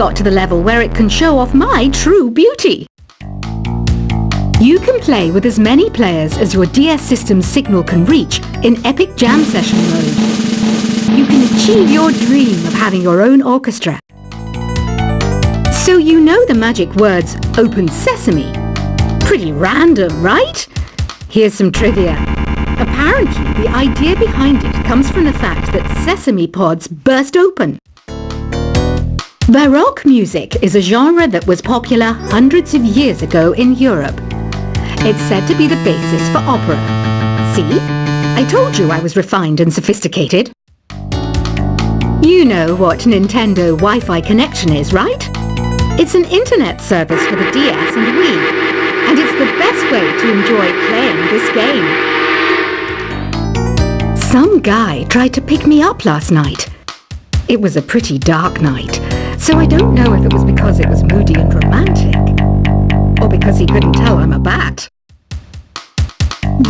got to the level where it can show off my true beauty. You can play with as many players as your DS system's signal can reach in epic jam session mode. You can achieve your dream of having your own orchestra. So you know the magic words "Open Sesame." Pretty random, right? Here's some trivia. Apparently, the idea behind it comes from the fact that sesame pods burst open. Baroque music is a genre that was popular hundreds of years ago in Europe. It's said to be the basis for opera. See? I told you I was refined and sophisticated. You know what Nintendo Wi-Fi connection is, right? It's an internet service for the DS and Wii, and it's the best way to enjoy playing this game. Some guy tried to pick me up last night. It was a pretty dark night, so I don't know if it was because it was moody and romantic, or because he couldn't tell I'm a bat.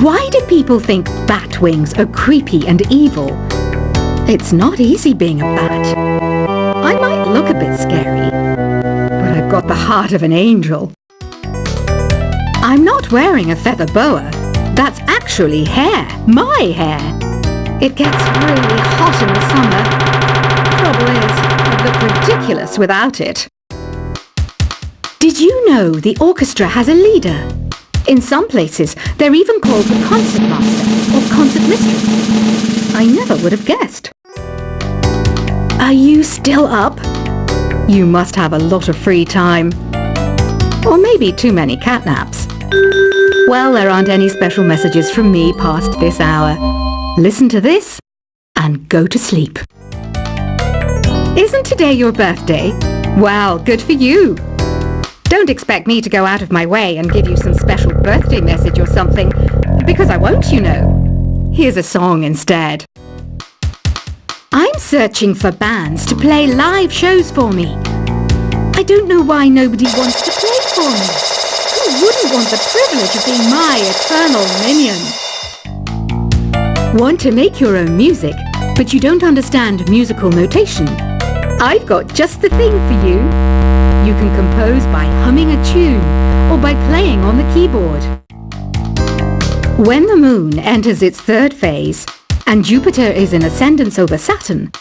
Why do people think bat wings are creepy and evil? It's not easy being a bat. I might look a bit scary, but I've got the heart of an angel. I'm not wearing a feather boa. That's actually hair, my hair. It gets really hot in the summer. Trouble is, I'd look ridiculous without it. Did you know the orchestra has a leader? In some places, they're even called the concert master or concert mistress. I never would have guessed. Are you still up? You must have a lot of free time. Or maybe too many catnaps. Well, there aren't any special messages from me past this hour. Listen to this and go to sleep. Isn't today your birthday? Well, good for you. Don't expect me to go out of my way and give you some special birthday message or something, because I won't, you know. Here's a song instead. I'm searching for bands to play live shows for me. I don't know why nobody wants to play for me. Who wouldn't want the privilege of being my eternal minion? Want to make your own music, but you don't understand musical notation? I've got just the thing for you. You can compose by humming a tune or by playing on the keyboard. When the moon enters its third phase and Jupiter is in ascendance over Saturn,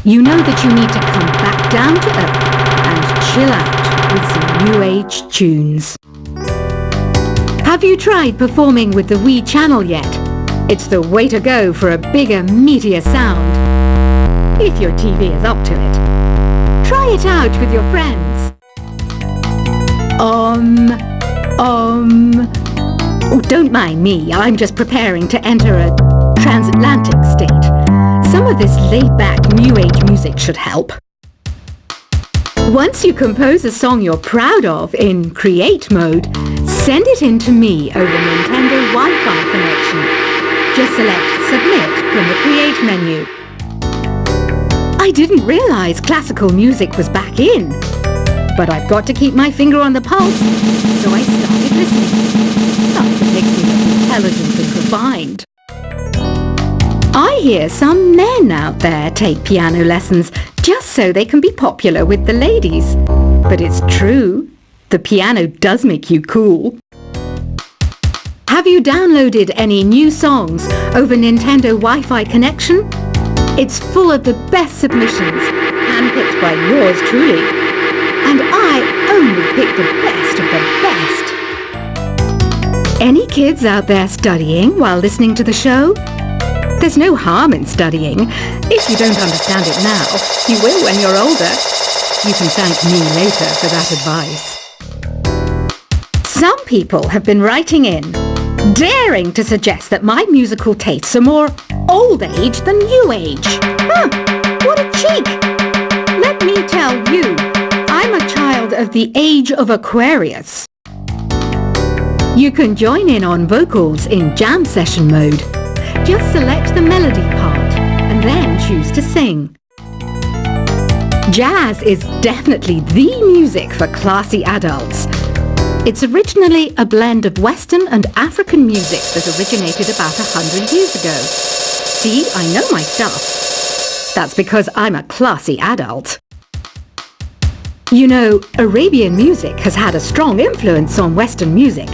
you know that you need to come back down to Earth and chill out with some new age tunes. Have you tried performing with the Wii channel yet? It's the way to go for a bigger, meatier sound. If your TV is up to it. Try it out with your friends. Oh, don't mind me. I'm just preparing to enter a transatlantic state. Some of this laid-back New Age music should help. Once you compose a song you're proud of in Create mode, send it in to me over Nintendo Wi-Fi connection. Just select Submit from the Create menu. I didn't realize classical music was back in. But I've got to keep my finger on the pulse, so I started listening. That's what makes me look intelligent and refined. I hear some men out there take piano lessons just so they can be popular with the ladies. But it's true, the piano does make you cool. Have you downloaded any new songs over Nintendo Wi-Fi connection? It's full of the best submissions, handpicked by yours truly. And I only pick the best of the best. Any kids out there studying while listening to the show? There's no harm in studying. If you don't understand it now, you will when you're older. You can thank me later for that advice. Some people have been writing in, daring to suggest that my musical tastes are more old age than new age. Huh, what a cheek! Let me tell you, I'm a child of the age of Aquarius. You can join in on vocals in jam session mode. Just select the melody part and then choose to sing. Jazz is definitely the music for classy adults. It's originally a blend of Western and African music that originated about 100 years ago. See, I know my stuff. That's because I'm a classy adult. You know, Arabian music has had a strong influence on Western music.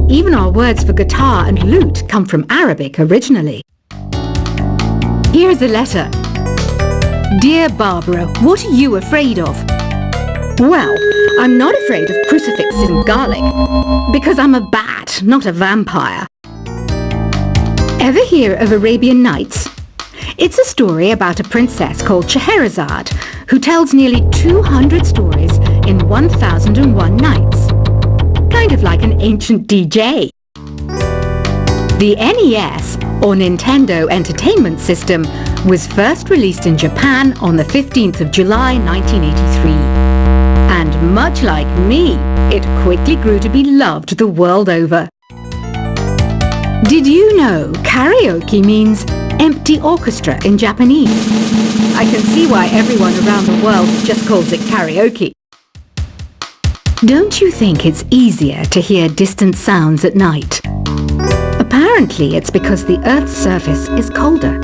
Even our words for guitar and lute come from Arabic originally. Here's a letter. Dear Barbara, what are you afraid of? Well, I'm not afraid of crucifixes and garlic, because I'm a bat, not a vampire. Ever hear of Arabian Nights? It's a story about a princess called Scheherazade, who tells nearly 200 stories in 1001 nights. Kind of like an ancient DJ. The NES, or Nintendo Entertainment System, was first released in Japan on the 15th of July 1983. And much like me, it quickly grew to be loved the world over. Did you know karaoke means empty orchestra in Japanese? I can see why everyone around the world just calls it karaoke. Don't you think it's easier to hear distant sounds at night? Apparently it's because the Earth's surface is colder.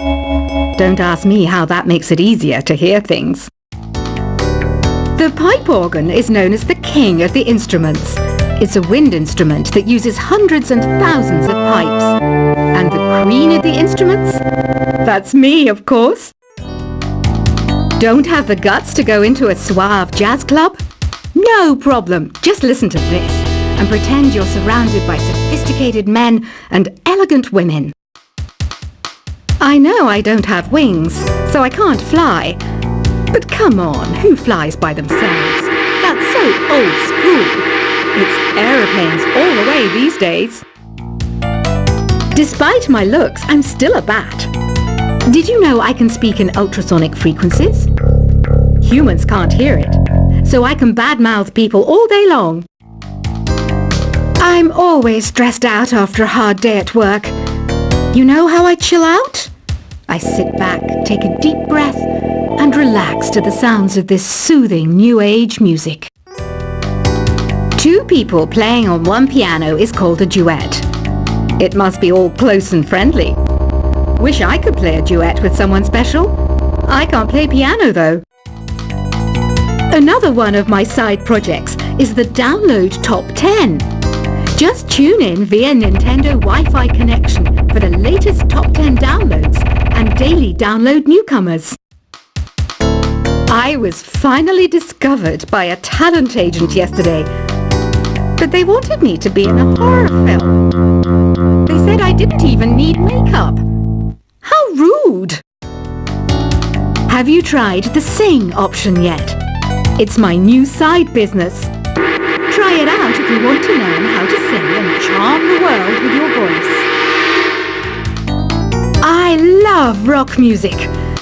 Don't ask me how that makes it easier to hear things. The pipe organ is known as the king of the instruments. It's a wind instrument that uses hundreds and thousands of pipes. And the queen of the instruments? That's me, of course. Don't have the guts to go into a suave jazz club? No problem. Just listen to this and pretend you're surrounded by sophisticated men and elegant women. I know I don't have wings, so I can't fly. But come on, who flies by themselves? That's so old school. It's aeroplanes all the way these days. Despite my looks, I'm still a bat. Did you know I can speak in ultrasonic frequencies? Humans can't hear it, so I can badmouth people all day long. I'm always stressed out after a hard day at work. You know how I chill out? I sit back, take a deep breath, and relax to the sounds of this soothing new age music. Two people playing on one piano is called a duet. It must be all close and friendly. Wish I could play a duet with someone special. I can't play piano though. Another one of my side projects is the Download Top 10. Just tune in via Nintendo Wi-Fi connection for the latest Top 10 downloads and daily download newcomers. I was finally discovered by a talent agent yesterday, but they wanted me to be in a horror film. They said I didn't even need makeup. How rude! Have you tried the Sing option yet? It's my new side business. Try it out if you want to learn how to sing and charm the world with your voice. I love rock music.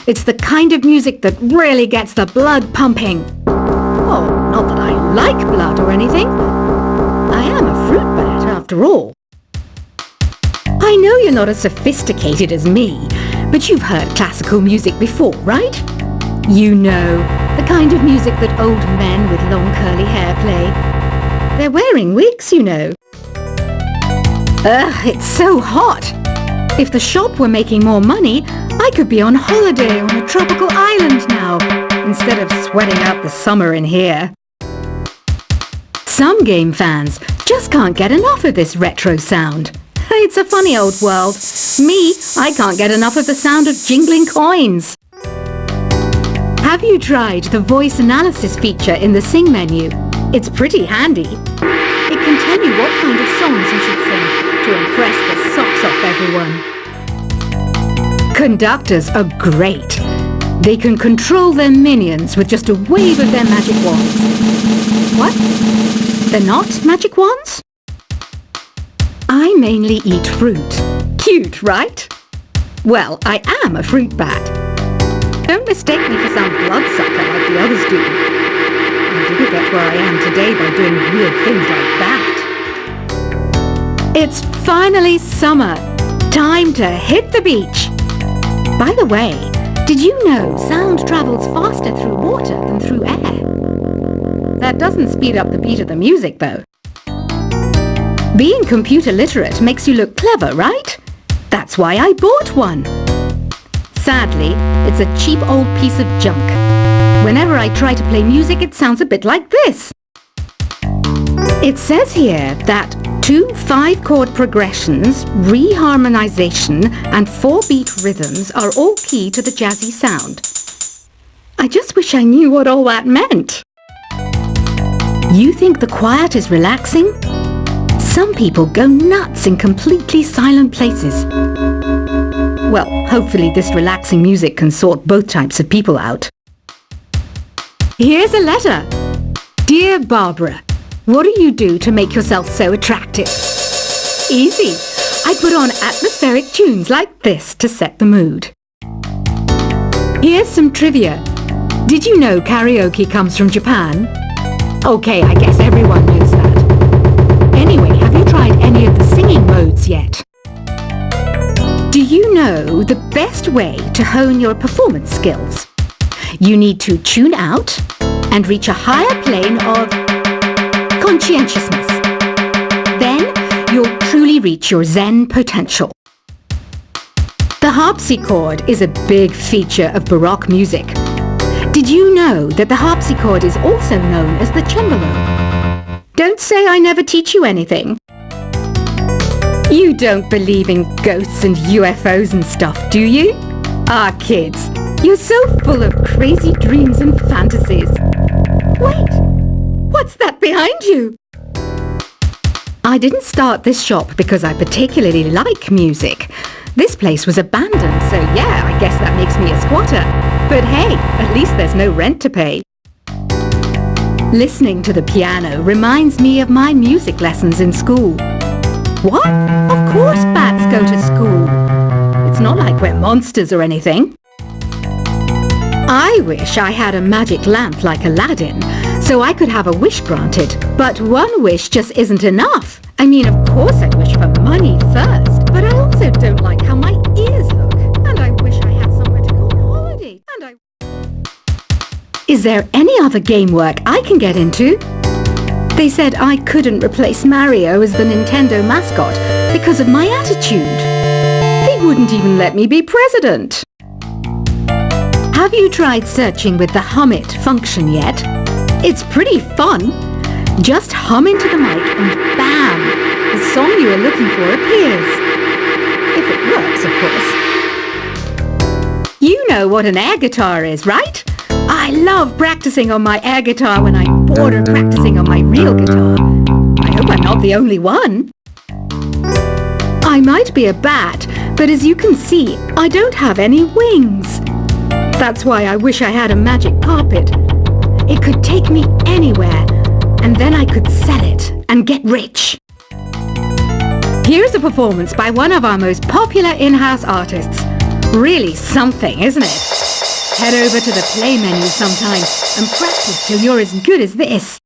It's the kind of music that really gets the blood pumping. Oh, not that I like blood or anything. I am a fruit bat after all. I know you're not as sophisticated as me, but you've heard classical music before, right? You know, the kind of music that old men with long curly hair play. They're wearing wigs, you know. Ugh, it's so hot. If the shop were making more money, I could be on holiday on a tropical island now, instead of sweating out the summer in here. Some game fans just can't get enough of this retro sound. It's a funny old world. Me, I can't get enough of the sound of jingling coins. Have you tried the voice analysis feature in the Sing menu? It's pretty handy. It can tell you what kind of songs you should sing to impress the socks off everyone. Conductors are great. They can control their minions with just a wave of their magic wands. What? They're not magic wands? I mainly eat fruit. Cute, right? Well, I am a fruit bat. Don't mistake me for some bloodsucker like the others do. I didn't get where I am today by doing weird things like that. It's finally summer. Time to hit the beach. By the way, did you know sound travels faster through water than through air? That doesn't speed up the beat of the music, though. Being computer literate makes you look clever, right? That's why I bought one. Sadly, it's a cheap old piece of junk. Whenever I try to play music, it sounds a bit like this. It says here that 2 5-chord progressions, reharmonization, and 4-beat rhythms are all key to the jazzy sound. I just wish I knew what all that meant. You think the quiet is relaxing? Some people go nuts in completely silent places. Well, hopefully this relaxing music can sort both types of people out. Here's a letter. Dear Barbara, what do you do to make yourself so attractive? Easy. I put on atmospheric tunes like this to set the mood. Here's some trivia. Did you know karaoke comes from Japan? Okay, I guess everyone knows that. Anyway, have you tried any of the singing modes yet? Do you know the best way to hone your performance skills? You need to tune out and reach a higher plane of conscientiousness. Then you'll truly reach your Zen potential. The harpsichord is a big feature of Baroque music. Did you know that the harpsichord is also known as the cembalo? Don't say I never teach you anything. You don't believe in ghosts and UFOs and stuff, do you? Ah, kids, you're so full of crazy dreams and fantasies. Wait, what's that behind you? I didn't start this shop because I particularly like music. This place was abandoned, so yeah, I guess that makes me a squatter. But hey, at least there's no rent to pay. Listening to the piano reminds me of my music lessons in school. What? Of course bats go to school. It's not like we're monsters or anything. I wish I had a magic lamp like Aladdin, so I could have a wish granted. But one wish just isn't enough. I mean, of course I'd wish for money first, but I also don't like how my ears look. And I wish I had somewhere to go on holiday. Is there any other game work I can get into? They said I couldn't replace Mario as the Nintendo mascot because of my attitude. They wouldn't even let me be president. Have you tried searching with the hum it function yet? It's pretty fun. Just hum into the mic and bam! The song you are looking for appears. If it works, of course. You know what an air guitar is, right? I love practicing on my air guitar when I'm bored of practicing on my real guitar. I hope I'm not the only one. I might be a bat, but as you can see, I don't have any wings. That's why I wish I had a magic carpet. It could take me anywhere, and then I could sell it and get rich. Here's a performance by one of our most popular in-house artists. Really something, isn't it? Head over to the play menu sometime and practice till you're as good as this.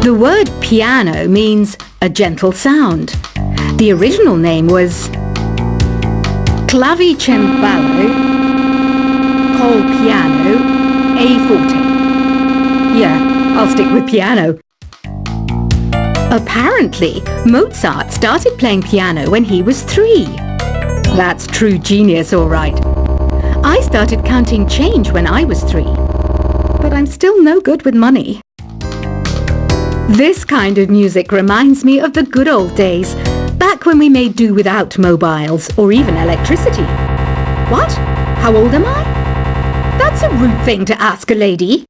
The word piano means a gentle sound. The original name was clavicembalo col piano a forte. Yeah, I'll stick with piano. Apparently, Mozart started playing piano when he was 3. That's true genius, all right. I started counting change when I was 3, but I'm still no good with money. This kind of music reminds me of the good old days, back when we made do without mobiles or even electricity. What? How old am I? That's a rude thing to ask a lady.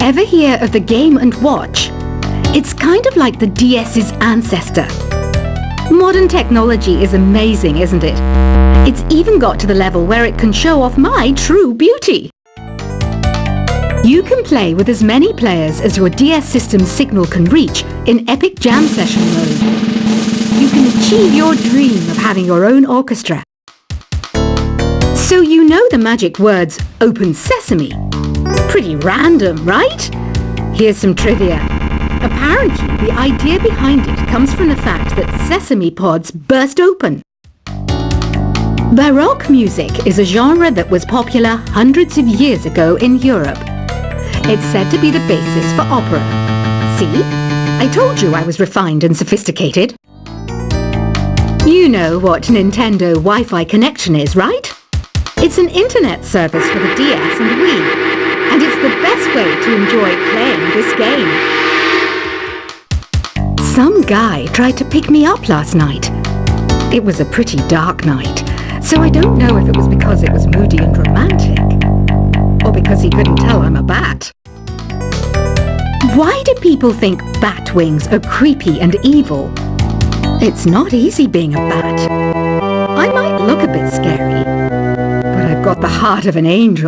Ever hear of the Game & Watch? It's kind of like the DS's ancestor. Modern technology is amazing, isn't it? It's even got to the level where it can show off my true beauty. You can play with as many players as your DS system's signal can reach in epic jam session mode. You can achieve your dream of having your own orchestra. So you know the magic words "Open Sesame." Pretty random, right? Here's some trivia. Apparently, the idea behind it comes from the fact that sesame pods burst open. Baroque music is a genre that was popular hundreds of years ago in Europe. It's said to be the basis for opera. See? I told you I was refined and sophisticated. You know what Nintendo Wi-Fi connection is, right? It's an internet service for the DS and Wii, and it's the best way to enjoy playing this game. Some guy tried to pick me up last night. It was a pretty dark night, so I don't know if it was because it was moody and romantic, or because he couldn't tell I'm a bat. Why do people think bat wings are creepy and evil? It's not easy being a bat. I might look a bit scary, but I've got the heart of an angel.